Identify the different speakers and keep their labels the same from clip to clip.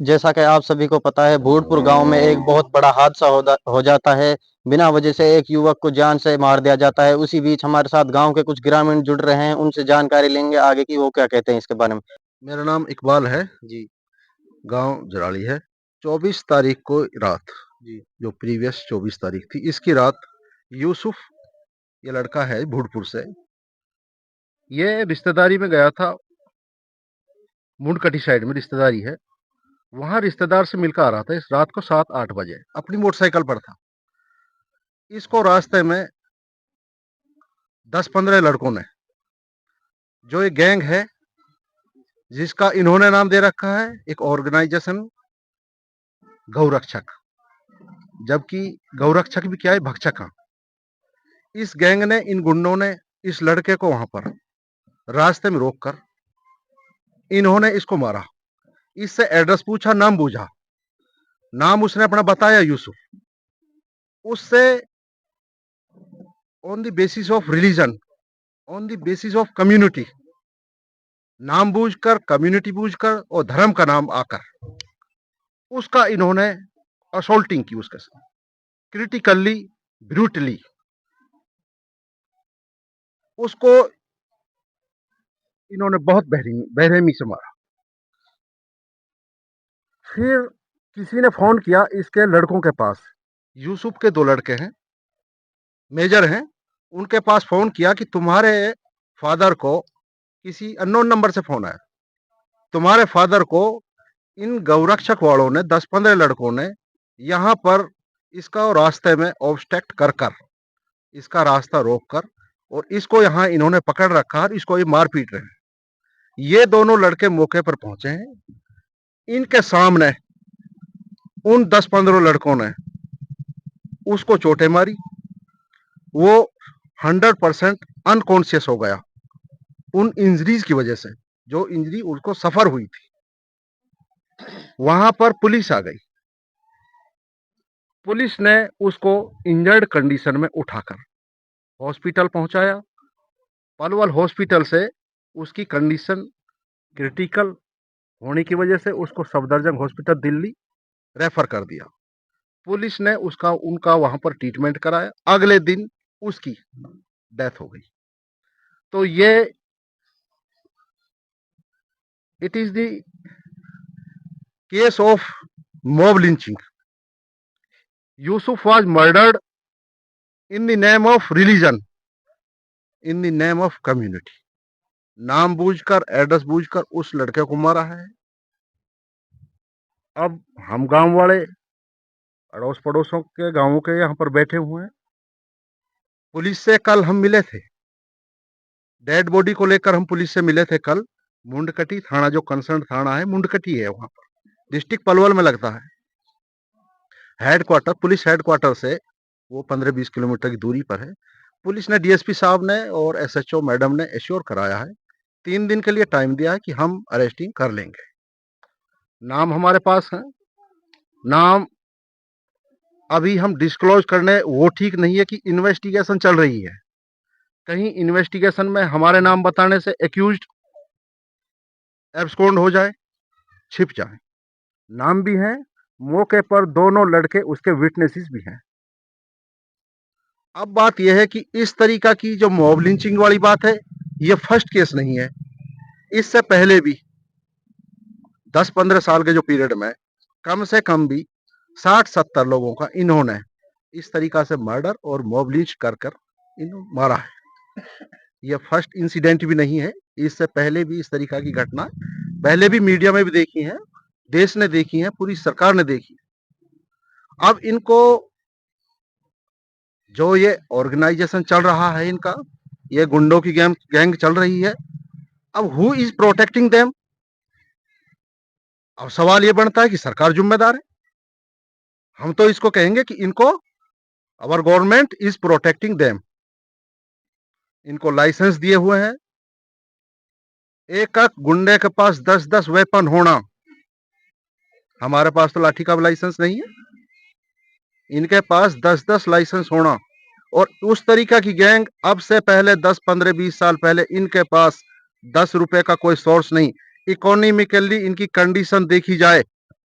Speaker 1: जैसा कि आप सभी को पता है, भूटपुर गांव में एक बहुत बड़ा हादसा हो जाता है। बिना वजह से एक युवक को जान से मार दिया जाता है। उसी बीच हमारे साथ गांव के कुछ ग्रामीण जुड़ रहे हैं, उनसे जानकारी लेंगे आगे की वो क्या कहते हैं इसके बारे में।
Speaker 2: मेरा नाम इकबाल है।
Speaker 1: जी।
Speaker 2: गांव जराली है। 24 तारीख को रात,
Speaker 1: जी।
Speaker 2: जो प्रीवियस 24 तारीख थी, इसकी रात यूसुफ, ये लड़का है भूटपुर से, ये रिश्तेदारी में गया था। मुंडकटी साइड में रिश्तेदारी है, वहां रिश्तेदार से मिलकर आ रहा था। इस रात को 7-8 बजे अपनी मोटरसाइकिल पर था। इसको रास्ते में 10-15 लड़कों ने, जो एक गैंग है जिसका इन्होंने नाम दे रखा है एक ऑर्गेनाइजेशन गौरक्षक, जबकि गौरक्षक भी क्या है, भक्षक है। इस गैंग ने, इन गुंडों ने इस लड़के को वहां पर रास्ते में रोककर इन्होंने इसको मारा। इससे एड्रेस पूछा, नाम पूछा। नाम उसने अपना बताया, यूसुफ। उससे on the basis of religion, on the basis of community, नाम बूझकर, कम्युनिटी बूझकर और धर्म का नाम आकर उसका इन्होंने असोल्टिंग की, उसके साथ क्रिटिकली, ब्रूटली उसको इन्होंने बहुत बेरहमी से मारा। फिर किसी ने फोन किया इसके लड़कों के पास, यूसुफ के 2 लड़के हैं, मेजर हैं, उनके पास फोन किया कि तुम्हारे फादर को, किसी अननोन नंबर से फोन आया, तुम्हारे फादर को इन गौरक्षक वालों ने, 10-15 लड़कों ने यहाँ पर इसका रास्ते में ऑब्स्ट्रक्ट कर कर, इसका रास्ता रोक कर, और इसको यहाँ इन्होंने पकड़ रखा और इसको ये मार पीट रहे हैं। ये दोनों लड़के मौके पर पहुंचे हैं। इनके सामने उन 10-15 लड़कों ने उसको चोटें मारी। वो 100% अनकॉन्शियस हो गया उन इंजरीज की वजह से, जो इंजरी उसको सफर हुई थी। वहां पर पुलिस आ गई। पुलिस ने उसको इंजर्ड कंडीशन में उठाकर हॉस्पिटल पहुंचाया। पलवल हॉस्पिटल से उसकी कंडीशन क्रिटिकल होने की वजह से उसको सफदरजंग हॉस्पिटल दिल्ली रेफर कर दिया। पुलिस ने उसका, उनका वहां पर ट्रीटमेंट कराया। अगले दिन उसकी डेथ हो गई। तो ये, it is the case of mob lynching. Yusuf was murdered in the name of religion, in the name of community. नाम बूझकर, एड्रेस बूझकर उस लड़के को मारा है। अब हम गांव वाले अड़ोस पड़ोसों के गांवों के यहाँ पर बैठे हुए हैं। पुलिस से कल हम मिले थे, डेड बॉडी को लेकर हम पुलिस से मिले थे कल। मुंडकटी थाना, जो कंसर्न थाना है मुंडकटी है, वहां पर डिस्ट्रिक्ट पलवल में लगता है। हेडक्वार्टर, पुलिस हेडक्वार्टर से वो 15-20 किलोमीटर की दूरी पर है। पुलिस ने, डीएसपी साहब ने और एसएचओ मैडम ने एश्योर कराया है, 3 दिन के लिए टाइम दिया है कि हम अरेस्टिंग कर लेंगे। नाम हमारे पास है। नाम अभी हम डिस्क्लोज करने वो ठीक नहीं है कि इन्वेस्टिगेशन चल रही है। कहीं इन्वेस्टिगेशन में हमारे नाम बताने से एक्यूज्ड एब्सकॉन्ड हो जाए, छिप जाए। नाम भी है, मौके पर दोनों लड़के उसके विटनेसेस भी हैं। अब बात यह है कि इस तरीका की जो मॉब लिंचिंग वाली बात है, ये फर्स्ट केस नहीं है। इससे पहले भी 10-15 साल के जो पीरियड में कम से कम भी 60-70 लोगों का इन्होंने इस तरीका से मर्डर और मॉब लिंच कर कर इन्होंने मारा है। यह फर्स्ट इंसिडेंट भी नहीं है। इससे पहले भी इस तरीका की घटना पहले भी मीडिया में भी देखी है, देश ने देखी है, पूरी सरकार ने देखी। अब इनको, जो ये ऑर्गेनाइजेशन चल रहा है इनका, ये गुंडों की गैंग चल रही है, अब हु इज प्रोटेक्टिंग देम? अब सवाल ये बनता है कि सरकार जिम्मेदार है। हम तो इसको कहेंगे कि इनको, अवर गवर्नमेंट इज प्रोटेक्टिंग देम। इनको लाइसेंस दिए हुए हैं। एक एक गुंडे के पास 10-10 वेपन होना, हमारे पास तो लाठी का लाइसेंस नहीं है, इनके पास 10-10 लाइसेंस होना, और उस तरीका की गैंग, अब से पहले 10-15-20 साल पहले इनके पास 10 रुपए का कोई सोर्स नहीं। इकोनॉमिकली इनकी कंडीशन देखी जाए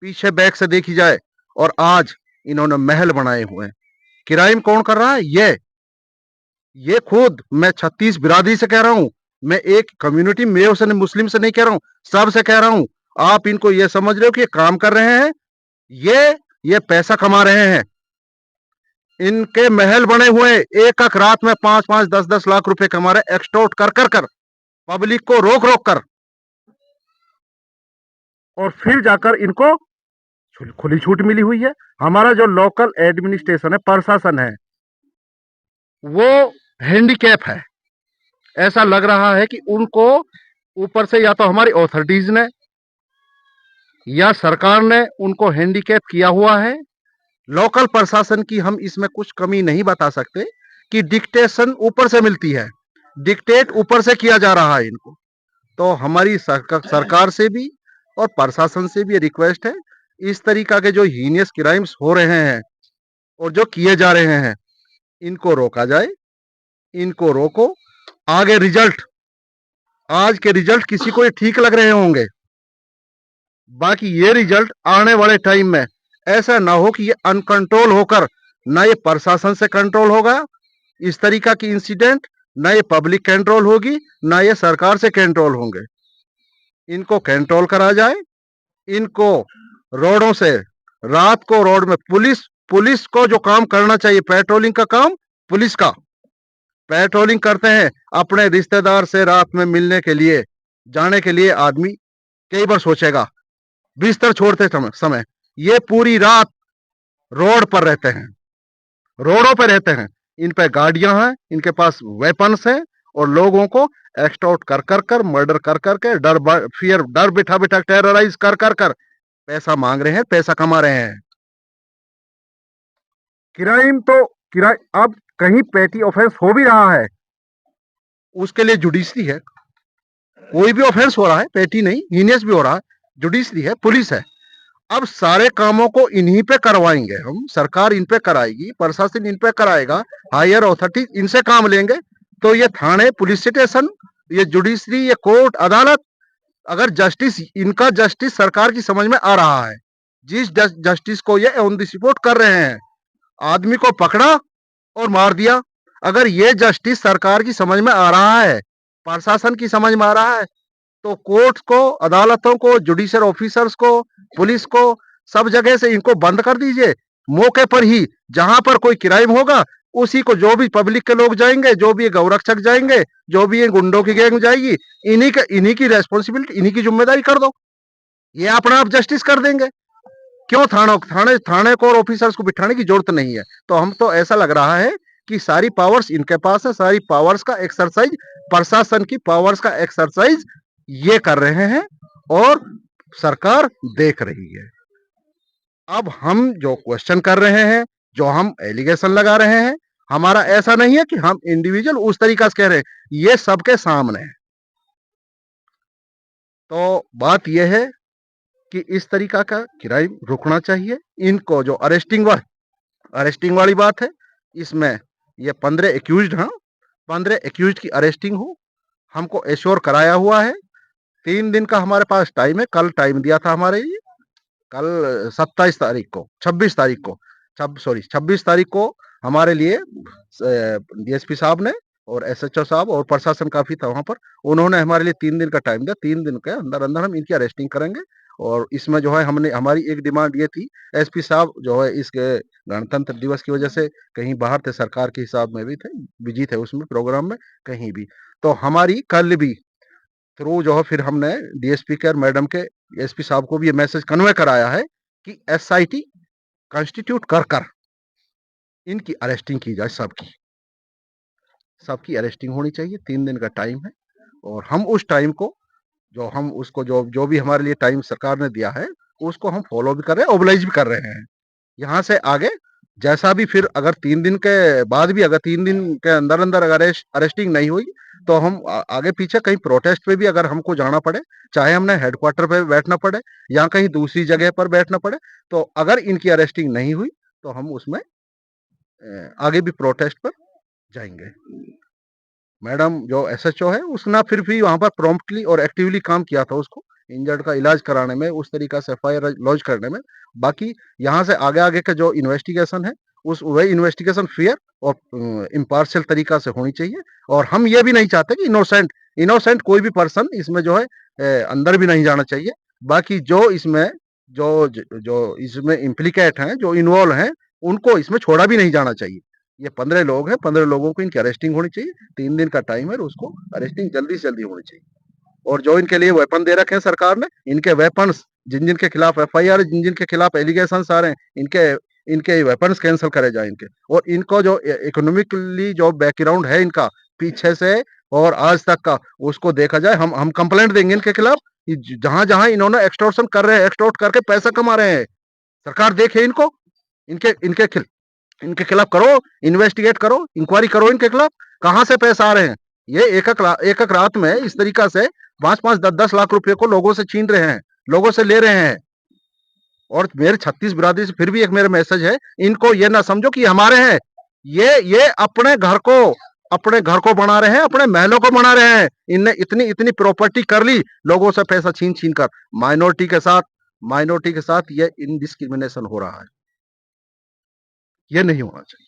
Speaker 2: पीछे बैक से देखी जाए, और आज इन्होंने महल बनाए हुए हैं। क्राइम कौन कर रहा है? ये खुद, मैं 36 बिरादरी से कह रहा हूं, मैं एक कम्युनिटी में से मुस्लिम से नहीं कह रहा हूं, सब से कह रहा हूं। आप इनको ये समझ रहे हो कि ये काम कर रहे हैं, ये पैसा कमा रहे हैं। इनके महल बने हुए, एक एक रात में 5-5, 10-10 लाख रुपए कमा रहे, एक्सटोर्ट कर पब्लिक को रोक कर, और फिर जाकर इनको खुली छूट मिली हुई है। हमारा जो लोकल एडमिनिस्ट्रेशन है, प्रशासन है, वो हैंडीकैप है। ऐसा लग रहा है कि उनको ऊपर से या तो हमारी अथॉरिटीज ने या सरकार ने उनको हैंडीकैप किया हुआ है। लोकल प्रशासन की हम इसमें कुछ कमी नहीं बता सकते कि डिक्टेशन ऊपर से मिलती है, डिक्टेट ऊपर से किया जा रहा है इनको। तो हमारी सरकार से भी और प्रशासन से भी रिक्वेस्ट है, इस तरीका के जो हीनियस क्राइम्स हो रहे हैं और जो किए जा रहे हैं, इनको रोका जाए, इनको रोको। आगे रिजल्ट, आज के रिजल्ट किसी को ये ठीक लग रहे होंगे, बाकी ये रिजल्ट आने वाले टाइम में ऐसा ना हो कि ये अनकंट्रोल होकर, ना ये प्रशासन से कंट्रोल होगा इस तरीका की इंसिडेंट, ना ये पब्लिक कंट्रोल होगी, ना ये सरकार से कंट्रोल होंगे। इनको कंट्रोल करा जाए। इनको रोडों से, रात को रोड में पुलिस को जो काम करना चाहिए, पेट्रोलिंग का काम पुलिस का, पेट्रोलिंग करते हैं अपने रिश्तेदार से रात में मिलने के लिए, जाने के लिए आदमी कई बार सोचेगा, बिस्तर छोड़ते समय ये पूरी रात रोड पर रहते हैं, रोडों पर रहते हैं। इन पे गाड़ियां हैं, इनके पास वेपन्स हैं, और लोगों को एक्सटॉर्ट कर मर्डर कर डर बिठा बिठा टेरराइज कर पैसा मांग रहे हैं, पैसा कमा रहे हैं। क्राइम तो अब कहीं पेटी ऑफेंस हो भी रहा है, उसके लिए जुडिशरी है। कोई भी ऑफेंस हो रहा है, पेटी नहीं, हीनियस भी हो रहा है, जुडिशरी है, पुलिस है। अब सारे कामों को इन्हीं पे करवाएंगे हम, सरकार इन पे कराएगी, प्रशासन इन पे कराएगा, हायर अथॉरिटी इनसे काम लेंगे। तो ये थाने, पुलिस स्टेशन, ये जुडिशरी, ये कोर्ट, अदालत, अगर जस्टिस, इनका जस्टिस सरकार की समझ में आ रहा है, जिस जस्टिस को ये ऑन द स्पॉट कर रहे हैं, आदमी को पकड़ा और मार दिया, अगर ये जस्टिस सरकार की समझ में आ रहा है, प्रशासन की समझ में आ रहा है, तो कोर्ट को, अदालतों को, जुडिशियल ऑफिसर्स को, पुलिस को, सब जगह से इनको बंद कर दीजिए। मौके पर ही जहां पर कोई क्राइम होगा, उसी को, जो भी पब्लिक के लोग जाएंगे, जो भी गौरक्षक जाएंगे, जो भी ये गुंडों की गैंग जाएगी, इन्हीं की रेस्पॉन्सिबिलिटी, इन्हीं की जिम्मेदारी कर दो, ये अपने आप जस्टिस कर देंगे। क्यों थाने को और ऑफिसर्स को बिठाने की जरूरत नहीं है। तो हम तो ऐसा लग रहा है कि सारी पावर्स इनके पास है, सारी पावर्स का एक्सरसाइज, प्रशासन की पावर्स का एक्सरसाइज ये कर रहे हैं, और सरकार देख रही है। अब हम जो क्वेश्चन कर रहे हैं, जो हम एलिगेशन लगा रहे हैं, हमारा ऐसा नहीं है कि हम इंडिविजुअल उस तरीका से कह रहे हैं, ये सबके सामने है। तो बात यह है कि इस तरीका का क्राइम रुकना चाहिए। इनको जो अरेस्टिंग वाली बात है, इसमें ये 15 एक्यूज्ड हैं, 15 एक्यूज्ड की अरेस्टिंग हो, हमको एश्योर कराया हुआ है। 3 दिन का हमारे पास टाइम है, कल टाइम दिया था हमारे लिए, कल 27 तारीख को, 26 तारीख को, 26 तारीख को हमारे लिए डीएसपी साहब ने और एसएचओ साहब और प्रशासन काफी था वहां पर, उन्होंने हमारे लिए 3 दिन का टाइम दिया। 3 दिन के अंदर अंदर हम इनकी अरेस्टिंग करेंगे। और इसमें जो है, हमने, हमारी एक डिमांड ये थी, एसपी साहब जो है इस गणतंत्र दिवस की वजह से कहीं बाहर थे, सरकार के हिसाब में भी थे, बिजी थे उसमें प्रोग्राम में कहीं भी, तो हमारी कल भी थ्रू जो है, फिर हमने डीएसपी के और मैडम के, एसपी साहब को भी ये मैसेज कन्वे कराया है कि एसआईटी कंस्टिट्यूट कर इनकी अरेस्टिंग की जाए, सबकी अरेस्टिंग होनी चाहिए। 3 दिन का टाइम है, और हम उस टाइम को, जो भी हमारे लिए टाइम सरकार ने दिया है, उसको हम फॉलो भी कर रहे हैं, ओबलाइज भी कर रहे हैं। यहाँ से आगे जैसा भी, फिर अगर 3 दिन के बाद भी, अगर 3 दिन के अंदर अंदर अगर अरेस्टिंग नहीं हुई, तो हम आगे पीछे कहीं प्रोटेस्ट पे भी अगर हमको जाना पड़े, चाहे हमने हेडक्वार्टर पे बैठना पड़े या कहीं दूसरी जगह पर बैठना पड़े, तो अगर इनकी अरेस्टिंग नहीं हुई, तो हम उसमें आगे भी प्रोटेस्ट पर जाएंगे। मैडम जो एसएचओ है, उसने फिर भी वहां पर प्रॉम्प्टली और एक्टिवली काम किया था, उसको इंजर्ड का इलाज कराने में, उस तरीका से एफआईआर लॉन्च करने में। बाकी यहाँ से आगे आगे का जो इन्वेस्टिगेशन है, उस वही इन्वेस्टिगेशन फेयर और इम्पार्शियल तरीका से होनी चाहिए। और हम ये भी नहीं चाहते कि इनोसेंट कोई भी पर्सन इसमें जो है अंदर भी नहीं जाना चाहिए। बाकी जो इसमें जो इसमें इम्प्लीकेट हैं, जो इन्वॉल्व हैं, उनको इसमें छोड़ा भी नहीं जाना चाहिए। ये 15 लोग हैं, 15 लोगों को इनकी अरेस्टिंग होनी चाहिए। 3 दिन का टाइम है, उसको अरेस्टिंग जल्दी से जल्दी होनी चाहिए। और जो इनके लिए वेपन दे रखे हैं सरकार ने, इनके वेपन्स जिन जिन के खिलाफ एफआईआर, जिन जिन के खिलाफ एलिगेशन आ रहे हैं, इनके इनके वेपन्स कैंसिल करे जाए इनके। और इनको जो इकोनॉमिकली जो बैकग्राउंड है इनका पीछे से और आज तक का, उसको देखा जाए। हम कंप्लेंट देंगे इनके खिलाफ कि जहां जहां इन्होंने एक्सटॉर्शन कर रहे हैं, एक्सटॉर्ट करके पैसा कमा रहे हैं, सरकार देखे इनको। इनके इनके इनके खिलाफ करो, इन्वेस्टिगेट करो, इंक्वायरी करो इनके खिलाफ, कहां से पैसा आ रहे हैं। ये एक एक रात में इस तरीका से 5-5, 10-10 लाख रुपए को लोगों से छीन रहे हैं, लोगों से ले रहे हैं। और मेरे 36 बिरादरी से फिर भी एक मेरा मैसेज है, इनको ये ना समझो कि हमारे हैं। ये अपने घर को बना रहे हैं, अपने महलों को बना रहे हैं। इनने इतनी इतनी प्रॉपर्टी कर ली लोगों से पैसा छीन छीन कर। माइनॉरिटी के साथ ये इनडिस्क्रिमिनेशन हो रहा है। ये नहीं होना चाहिए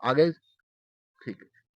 Speaker 2: आगे। ठीक है।